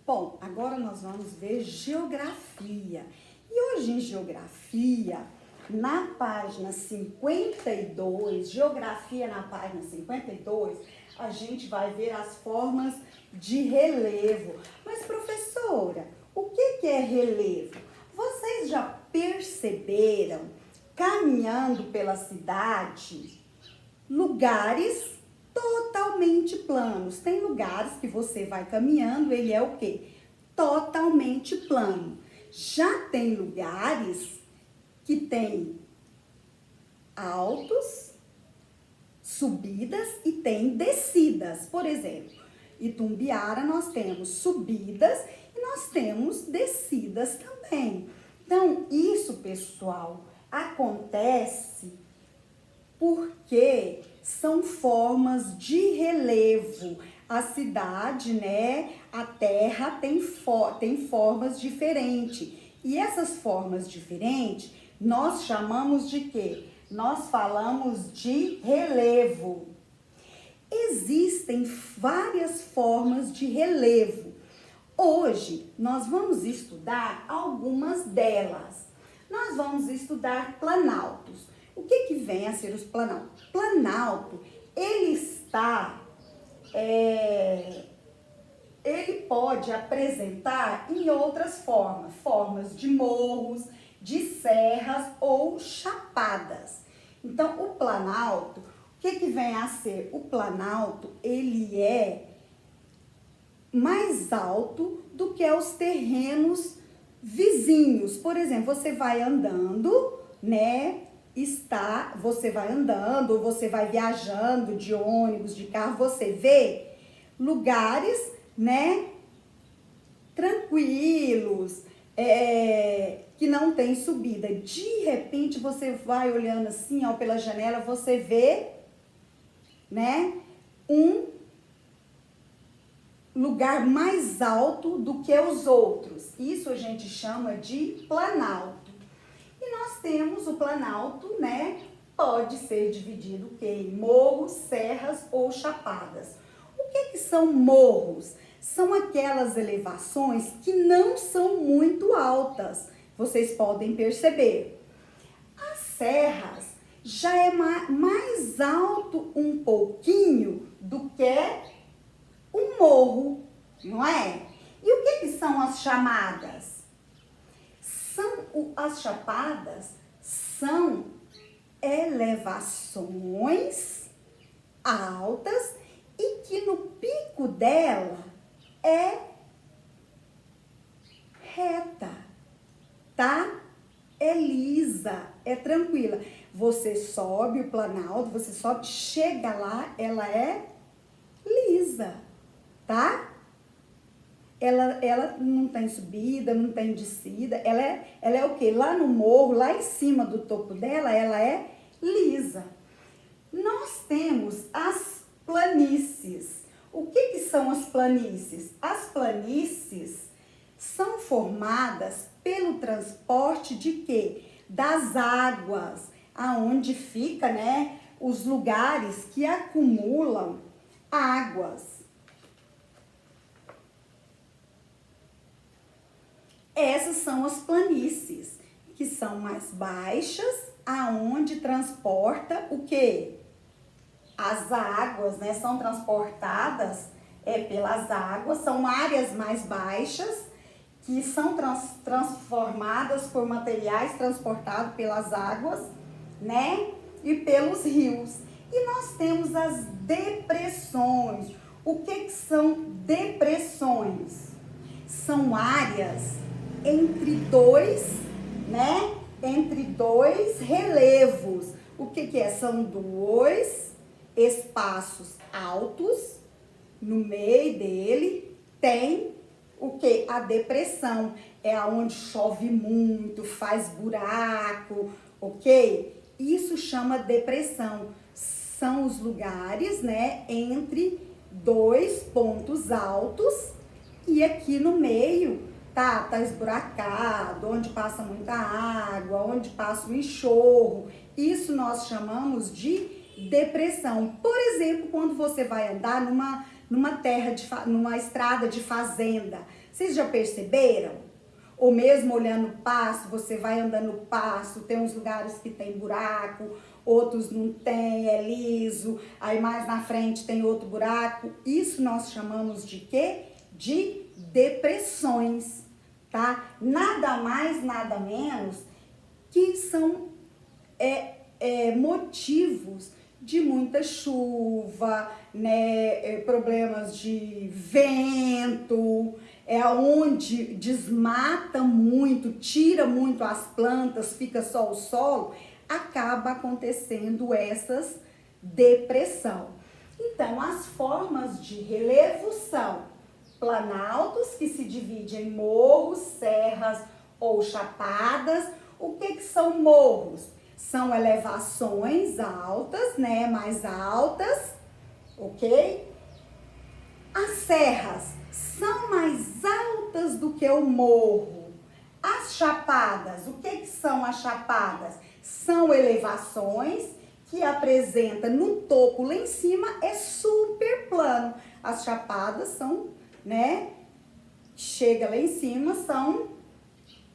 Bom, agora nós vamos ver geografia. E hoje em geografia, na página 52, geografia na página 52, a gente vai ver as formas de relevo. Mas, professora, o que é relevo? Vocês já perceberam, caminhando pela cidade, lugares totalmente planos? Tem lugares que você vai caminhando, ele é o quê? Totalmente plano. Já tem lugares que tem altos, subidas e tem descidas. Por exemplo, Itumbiara nós temos subidas e nós temos descidas também. Então, isso, pessoal, acontece porque são formas de relevo. A cidade, né, a terra tem formas diferentes. E essas formas diferentes, nós chamamos de quê? Nós falamos de relevo. Existem várias formas de relevo. Hoje, nós vamos estudar algumas delas. Nós vamos estudar planaltos. O que vem a ser os planaltos? Planalto, ele pode apresentar em outras formas, formas de morros, de serras ou chapadas. Então, o planalto, o que vem a ser? O planalto, ele é mais alto do que os terrenos vizinhos. Por exemplo, você vai andando, né? Você vai andando, você vai viajando de ônibus, de carro, você vê lugares, né, tranquilos, que não tem subida. De repente, você vai olhando assim, ó, pela janela, você vê, né, um lugar mais alto do que os outros. Isso a gente chama de planalto. E nós temos o planalto, né? Pode ser dividido em morros, serras ou chapadas. O que são morros? São aquelas elevações que não são muito altas. Vocês podem perceber. As serras já é mais alto um pouquinho do que um morro, não é? E o que são as chamadas? As chapadas são elevações altas e que no pico dela é reta, tá? É lisa, é tranquila. Você sobe o planalto, você sobe, chega lá, ela é lisa, tá? Ela não tem subida, não tem descida, ela é o quê? Lá no morro, lá em cima do topo dela, ela é lisa. Nós temos as planícies. O que são as planícies? As planícies são formadas pelo transporte de quê? Das águas, aonde fica, né, os lugares que acumulam águas. Essas são as planícies, que são mais baixas, aonde transporta o quê? As águas, né? São transportadas pelas águas, são áreas mais baixas, que são transformadas por materiais transportados pelas águas, né? E pelos rios. E nós temos as depressões. O que são depressões? São áreas entre dois, né? Entre dois relevos. O que é? São dois espaços altos. No meio dele tem o que? A depressão. É onde chove muito, faz buraco, ok? Isso chama depressão. São os lugares, né? Entre dois pontos altos e aqui no meio tá esburacado, onde passa muita água, onde passa o enxurro. Isso nós chamamos de depressão. Por exemplo, quando você vai andar numa estrada de fazenda, Vocês já perceberam? Ou mesmo olhando o passo, você vai andando no passo, tem uns lugares que tem buraco, outros não tem, é liso, aí mais na frente tem outro buraco. Isso nós chamamos de quê? De depressões, tá? Nada mais, nada menos que são motivos de muita chuva, né, problemas de vento, onde desmata muito, tira muito as plantas, fica só o solo, acaba acontecendo essas depressão. Então, as formas de relevo são planaltos, que se dividem em morros, serras ou chapadas. O que são morros? São elevações altas, né, mais altas, ok? As serras são mais altas do que o morro. As chapadas, o que são as chapadas? São elevações que apresenta no topo lá em cima é super plano. As chapadas são, né, chega lá em cima, são,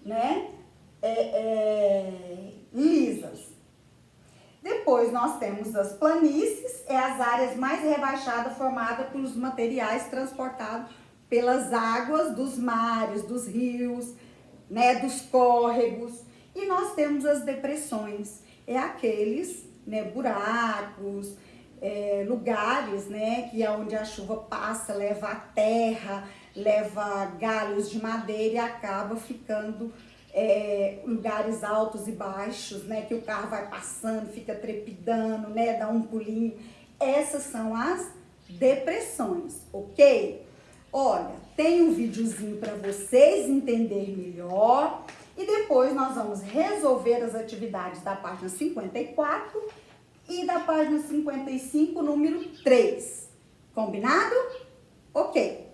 né, lisas. Depois nós temos as planícies, as áreas mais rebaixadas formadas pelos materiais transportados pelas águas dos mares, dos rios, né, dos córregos. E nós temos as depressões, aqueles, né, buracos, lugares, né, que é onde a chuva passa, leva a terra, leva galhos de madeira e acaba ficando lugares altos e baixos, né, que o carro vai passando, fica trepidando, né, dá um pulinho. Essas são as depressões, ok? Olha, tem um videozinho para vocês entenderem melhor e depois nós vamos resolver as atividades da página 54 e da página 55, número 3. Combinado? Ok.